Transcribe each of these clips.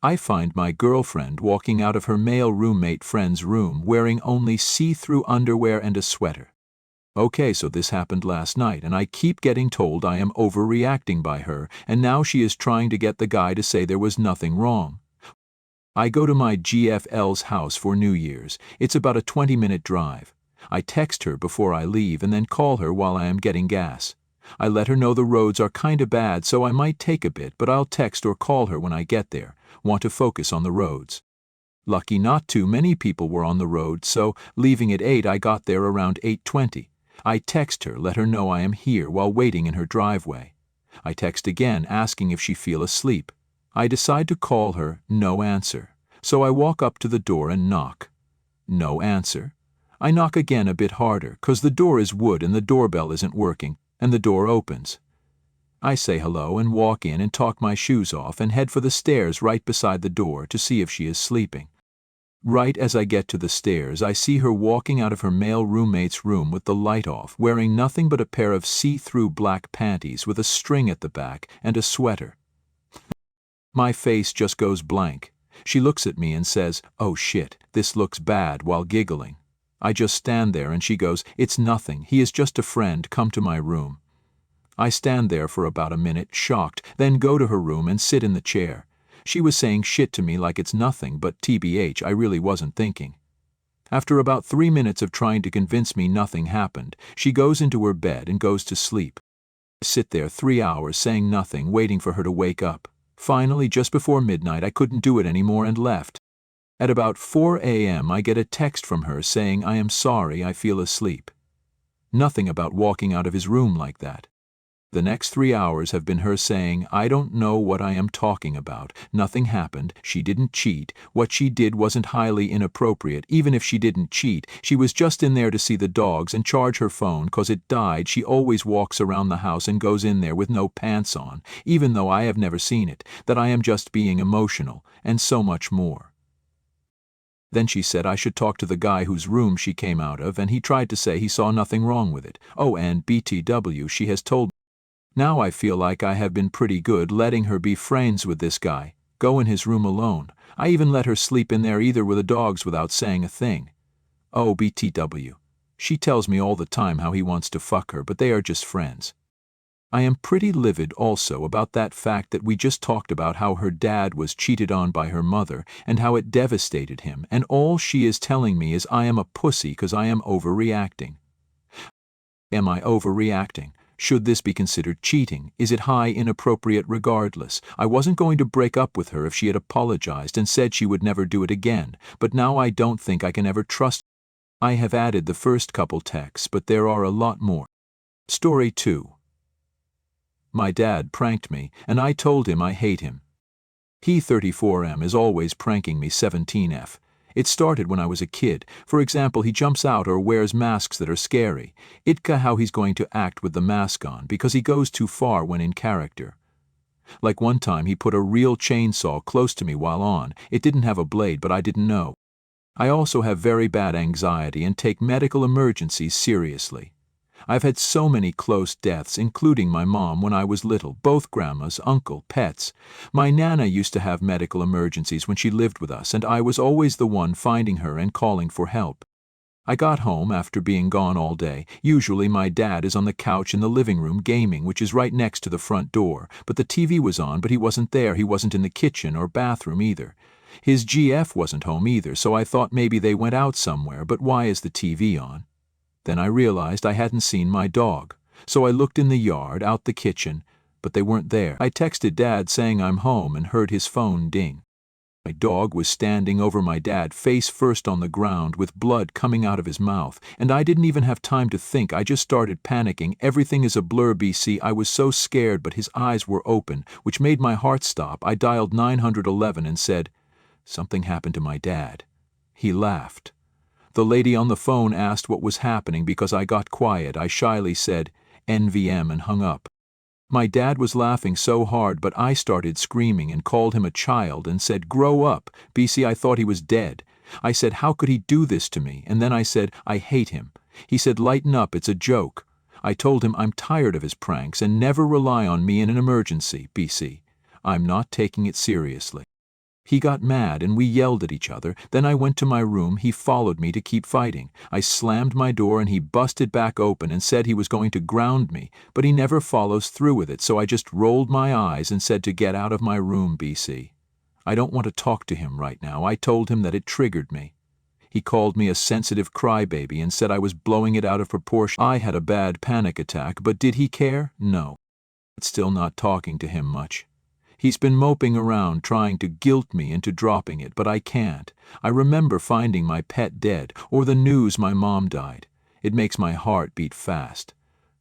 I find my girlfriend walking out of her male roommate friend's room wearing only see-through underwear and a sweater. Okay, so this happened last night, and I keep getting told I am overreacting by her, and now she is trying to get the guy to say there was nothing wrong. I go to my GFL's house for New Year's. It's about a 20-minute drive. I text her before I leave and then call her while I am getting gas. I let her know the roads are kinda bad, so I might take a bit, but I'll text or call her when I get there. Want to focus on the roads. Lucky not too many people were on the road, so leaving at 8 I got there around 8:20. I text her, let her know I am here while waiting in her driveway. I text again asking if she feel asleep. I decide to call her, no answer. So I walk up to the door and knock. No answer. I knock again a bit harder, 'cause the door is wood and the doorbell isn't working, and the door opens. I say hello and walk in and talk my shoes off and head for the stairs right beside the door to see if she is sleeping. Right as I get to the stairs, I see her walking out of her male roommate's room with the light off, wearing nothing but a pair of see-through black panties with a string at the back and a sweater. My face just goes blank. She looks at me and says, "Oh shit, this looks bad," while giggling. I just stand there and she goes, "It's nothing, he is just a friend, come to my room." I stand there for about a minute, shocked, then go to her room and sit in the chair. She was saying shit to me like it's nothing, but TBH, I really wasn't thinking. After about 3 minutes of trying to convince me nothing happened, she goes into her bed and goes to sleep. I sit there 3 hours saying nothing, waiting for her to wake up. Finally, just before midnight, I couldn't do it anymore and left. At about 4 a.m. I get a text from her saying, "I am sorry, I feel asleep." Nothing about walking out of his room like that. The next 3 hours have been her saying, "I don't know what I am talking about. Nothing happened. She didn't cheat. What she did wasn't highly inappropriate. Even if she didn't cheat, she was just in there to see the dogs and charge her phone 'cause it died. She always walks around the house and goes in there with no pants on, even though I have never seen it, that I am just being emotional, and so much more." Then she said I should talk to the guy whose room she came out of, and he tried to say he saw nothing wrong with it. Oh, and BTW, she has told me. Now I feel like I have been pretty good letting her be friends with this guy, go in his room alone. I even let her sleep in there either with the dogs without saying a thing. Oh, BTW. She tells me all the time how he wants to fuck her, but they are just friends. I am pretty livid also about that fact that we just talked about how her dad was cheated on by her mother and how it devastated him, and all she is telling me is I am a pussy 'cause I am overreacting. Am I overreacting? Should this be considered cheating? Is it high inappropriate regardless? I wasn't going to break up with her if she had apologized and said she would never do it again, but now I don't think I can ever trust her. I have added the first couple texts, but there are a lot more. Story 2. My dad pranked me, and I told him I hate him. He 34M is always pranking me 17F. It started when I was a kid. For example, he jumps out or wears masks that are scary. Itka how he's going to act with the mask on because he goes too far when in character. Like one time he put a real chainsaw close to me while on. It didn't have a blade, but I didn't know. I also have very bad anxiety and take medical emergencies seriously. I've had so many close deaths, including my mom when I was little, both grandmas, uncle, pets. My Nana used to have medical emergencies when she lived with us, and I was always the one finding her and calling for help. I got home after being gone all day. Usually my dad is on the couch in the living room gaming, which is right next to the front door, but the TV was on, but he wasn't there. He wasn't in the kitchen or bathroom either. His GF wasn't home either, so I thought maybe they went out somewhere, but why is the TV on? Then I realized I hadn't seen my dog, so I looked in the yard, out the kitchen, but they weren't there. I texted Dad saying I'm home and heard his phone ding. My dog was standing over my dad face first on the ground with blood coming out of his mouth, and I didn't even have time to think. I just started panicking. Everything is a blur, BC. I was so scared, but his eyes were open, which made my heart stop. I dialed 911 and said, "Something happened to my dad." He laughed. The lady on the phone asked what was happening because I got quiet. I shyly said, "NVM," and hung up. My dad was laughing so hard, but I started screaming and called him a child and said, "Grow up." BC, I thought he was dead. I said, "How could he do this to me?" And then I said, "I hate him." He said, "Lighten up, it's a joke." I told him I'm tired of his pranks and never rely on me in an emergency, BC. I'm not taking it seriously. He got mad and we yelled at each other. Then I went to my room. He followed me to keep fighting. I slammed my door and he busted back open and said he was going to ground me, but he never follows through with it, so I just rolled my eyes and said to get out of my room, BC. I don't want to talk to him right now. I told him that it triggered me. He called me a sensitive crybaby and said I was blowing it out of proportion. I had a bad panic attack, but did he care? No. Still not talking to him much. He's been moping around trying to guilt me into dropping it, but I can't. I remember finding my pet dead, or the news my mom died. It makes my heart beat fast.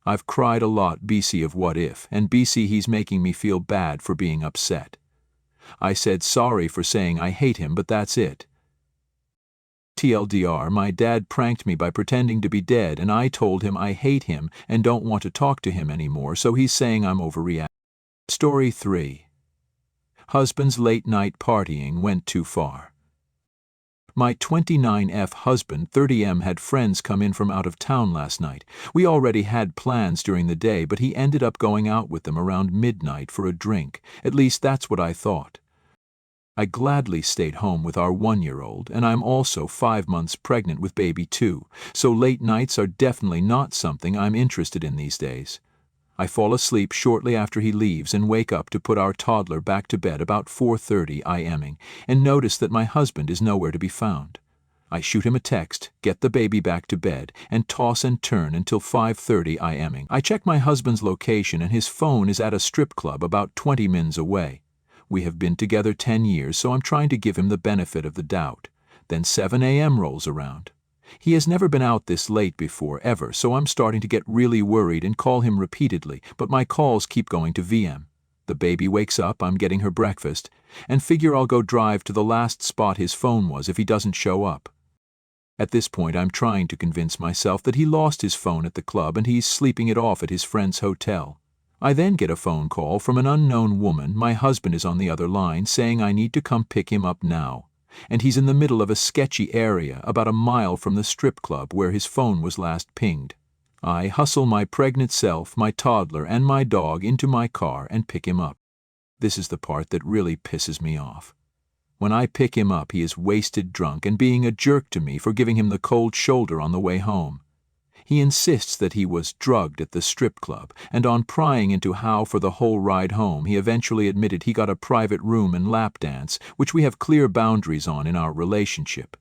I've cried a lot, BC, of what if, and BC, he's making me feel bad for being upset. I said sorry for saying I hate him, but that's it. TLDR, my dad pranked me by pretending to be dead, and I told him I hate him and don't want to talk to him anymore, so he's saying I'm overreacting. Story 3. Husband's late-night partying went too far. My 29F husband, 30M, had friends come in from out of town last night. We already had plans during the day, but he ended up going out with them around midnight for a drink. At least that's what I thought. I gladly stayed home with our 1-year-old, and I'm also 5 months pregnant with baby 2, so late nights are definitely not something I'm interested in these days. I fall asleep shortly after he leaves and wake up to put our toddler back to bed about 4:30 am and notice that my husband is nowhere to be found. I shoot him a text, get the baby back to bed, and toss and turn until 5:30 am. I check my husband's location and his phone is at a strip club about 20 minutes away. We have been together 10 years, so I'm trying to give him the benefit of the doubt. Then 7 am rolls around. He has never been out this late before, ever, so I'm starting to get really worried and call him repeatedly, but my calls keep going to VM. The baby wakes up, I'm getting her breakfast, and figure I'll go drive to the last spot his phone was if he doesn't show up. At this point, I'm trying to convince myself that he lost his phone at the club and he's sleeping it off at his friend's hotel. I then get a phone call from an unknown woman. My husband is on the other line saying I need to come pick him up now, and he's in the middle of a sketchy area about a mile from the strip club where his phone was last pinged. I hustle my pregnant self, my toddler, and my dog into my car and pick him up. This is the part that really pisses me off. When I pick him up, he is wasted drunk and being a jerk to me for giving him the cold shoulder on the way home. He insists that he was drugged at the strip club, and on prying into how for the whole ride home, he eventually admitted he got a private room and lap dance, which we have clear boundaries on in our relationship.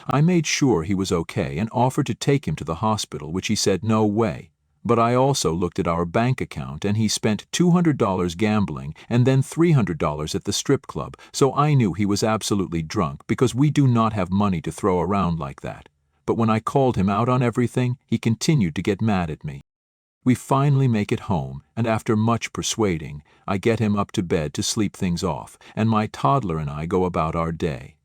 I made sure he was okay and offered to take him to the hospital, which he said no way. But I also looked at our bank account and he spent $200 gambling and then $300 at the strip club, so I knew he was absolutely drunk because we do not have money to throw around like that. But when I called him out on everything, he continued to get mad at me. We finally make it home, and after much persuading, I get him up to bed to sleep things off, and my toddler and I go about our day.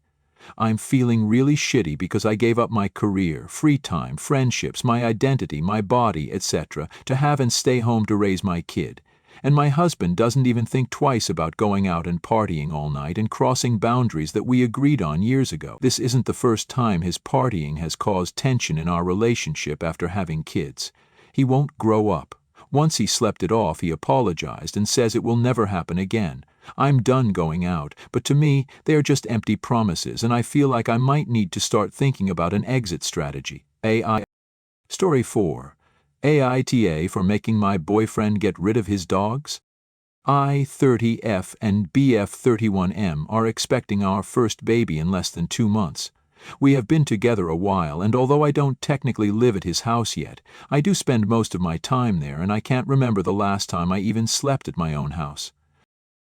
I'm feeling really shitty because I gave up my career, free time, friendships, my identity, my body, etc. to have and stay home to raise my kid. And my husband doesn't even think twice about going out and partying all night and crossing boundaries that we agreed on years ago. This isn't the first time his partying has caused tension in our relationship after having kids. He won't grow up. Once he slept it off, he apologized and says it will never happen again. I'm done going out, but to me, they are just empty promises, and I feel like I might need to start thinking about an exit strategy. AI. Story 4. AITA for making my boyfriend get rid of his dogs? I, 30F, and BF, 31M, are expecting our first baby in less than 2 months. We have been together a while, and although I don't technically live at his house yet, I do spend most of my time there, and I can't remember the last time I even slept at my own house.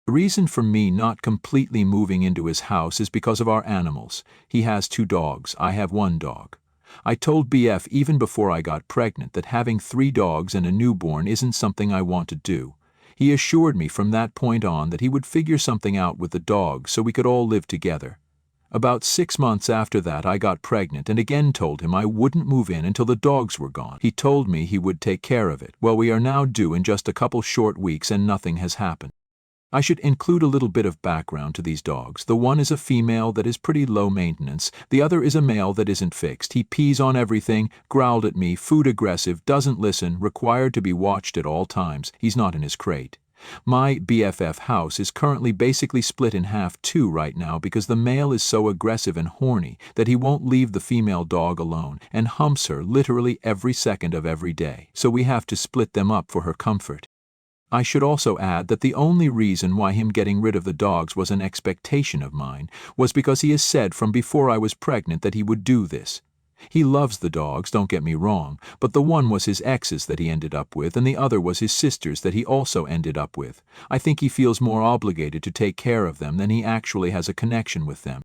The reason for me not completely moving into his house is because of our animals. He has 2 dogs, I have 1 dog. I told BF even before I got pregnant that having 3 dogs and a newborn isn't something I want to do. He assured me from that point on that he would figure something out with the dogs so we could all live together. About 6 months after that, I got pregnant and again told him I wouldn't move in until the dogs were gone. He told me he would take care of it. Well, we are now due in just a couple short weeks and nothing has happened. I should include a little bit of background to these dogs. The one is a female that is pretty low maintenance. The other is a male that isn't fixed. He pees on everything, growled at me, food aggressive, doesn't listen, required to be watched at all times. He's not in his crate. My BFF house is currently basically split in half too right now because the male is so aggressive and horny that he won't leave the female dog alone and humps her literally every second of every day, so we have to split them up for her comfort. I should also add that the only reason why him getting rid of the dogs was an expectation of mine was because he has said from before I was pregnant that he would do this. He loves the dogs, don't get me wrong, but the one was his ex's that he ended up with, and the other was his sister's that he also ended up with. I think he feels more obligated to take care of them than he actually has a connection with them.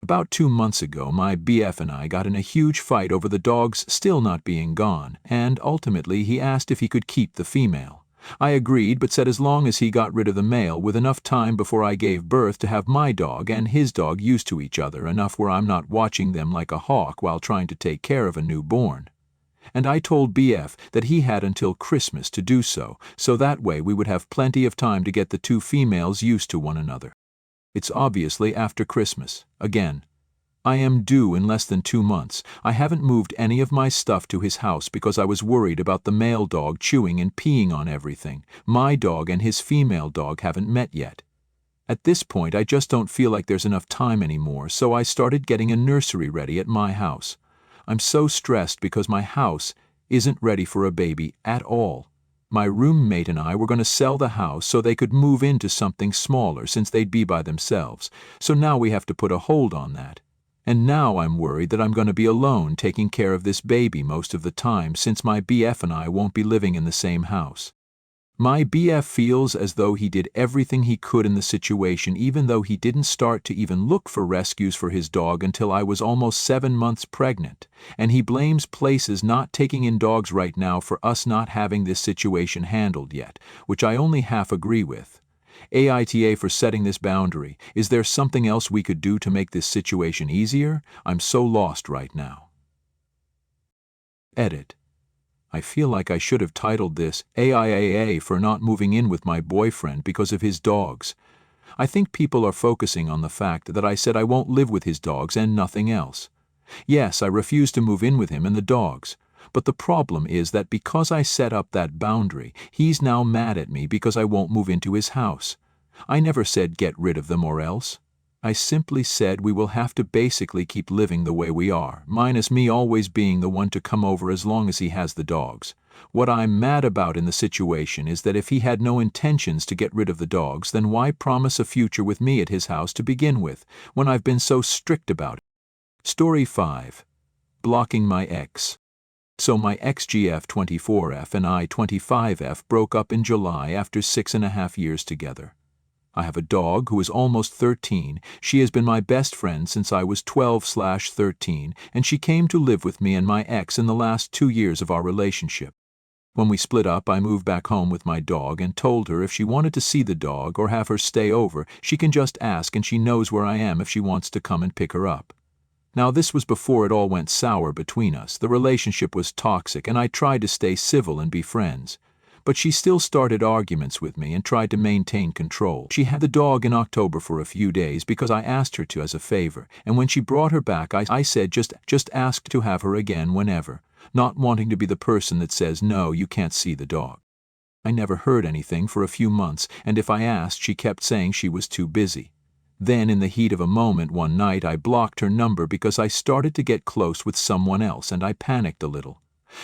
About 2 months ago, my BF and I got in a huge fight over the dogs still not being gone, and ultimately he asked if he could keep the female. I agreed, but said as long as he got rid of the male with enough time before I gave birth to have my dog and his dog used to each other enough where I'm not watching them like a hawk while trying to take care of a newborn. And I told BF that he had until Christmas to do so, so that way we would have plenty of time to get the two females used to one another. It's obviously after Christmas, again. I am due in less than 2 months. I haven't moved any of my stuff to his house because I was worried about the male dog chewing and peeing on everything. My dog and his female dog haven't met yet. At this point, I just don't feel like there's enough time anymore, so I started getting a nursery ready at my house. I'm so stressed because my house isn't ready for a baby at all. My roommate and I were going to sell the house so they could move into something smaller since they'd be by themselves, so now we have to put a hold on that. And now I'm worried that I'm going to be alone taking care of this baby most of the time since my BF and I won't be living in the same house. My BF feels as though he did everything he could in the situation even though he didn't start to even look for rescues for his dog until I was almost 7 months pregnant, and he blames places not taking in dogs right now for us not having this situation handled yet, which I only half agree with. AITA for setting this boundary. Is there something else we could do to make this situation easier? I'm so lost right now. Edit. I feel like I should have titled this AIAA for not moving in with my boyfriend because of his dogs. I think people are focusing on the fact that I said I won't live with his dogs and nothing else. Yes, I refuse to move in with him and the dogs. But the problem is that because I set up that boundary, he's now mad at me because I won't move into his house. I never said get rid of them or else. I simply said we will have to basically keep living the way we are, minus me always being the one to come over as long as he has the dogs. What I'm mad about in the situation is that if he had no intentions to get rid of the dogs, then why promise a future with me at his house to begin with, when I've been so strict about it? Story 5. Blocking my ex. So my ex-GF24F and I-25F broke up in July after 6.5 years together. I have a dog who is almost 13. She has been my best friend since I was 12/13, and she came to live with me and my ex in the last 2 years of our relationship. When we split up, I moved back home with my dog and told her if she wanted to see the dog or have her stay over, she can just ask and she knows where I am if she wants to come and pick her up. Now, this was before it all went sour between us. The relationship was toxic, and I tried to stay civil and be friends. But she still started arguments with me and tried to maintain control. She had the dog in October for a few days because I asked her to as a favor, and when she brought her back, I said just ask to have her again whenever, not wanting to be the person that says, no, you can't see the dog. I never heard anything for a few months, and if I asked, she kept saying she was too busy. Then, in the heat of a moment one night, I blocked her number because I started to get close with someone else and I panicked a little.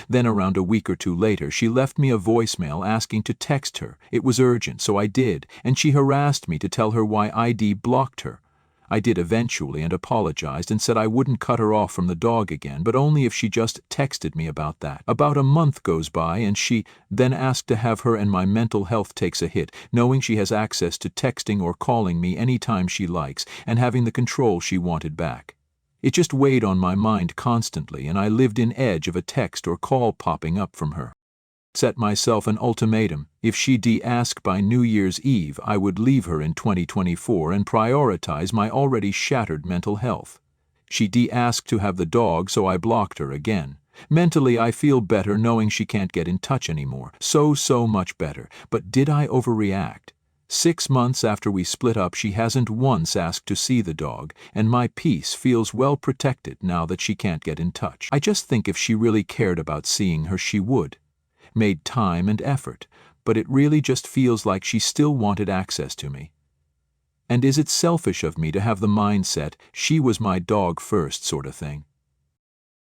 Then around a week or two later, she left me a voicemail asking to text her. It was urgent, so I did, and she harassed me to tell her why ID blocked her. I did eventually and apologized and said I wouldn't cut her off from the dog again, but only if she just texted me about that. About a month goes by and she then asked to have her, and my mental health takes a hit, knowing she has access to texting or calling me anytime she likes and having the control she wanted back. It just weighed on my mind constantly, and I lived in edge of a text or call popping up from her. Set myself an ultimatum. If she asked by New Year's Eve, I would leave her in 2024 and prioritize my already shattered mental health. She asked to have the dog, so I blocked her again. Mentally, I feel better knowing she can't get in touch anymore. So much better. But did I overreact? 6 months after we split up, she hasn't once asked to see the dog, and my peace feels well protected now that she can't get in touch. I just think if she really cared about seeing her, she would. Made time and effort, but it really just feels like she still wanted access to me. And is it selfish of me to have the mindset she was my dog first sort of thing?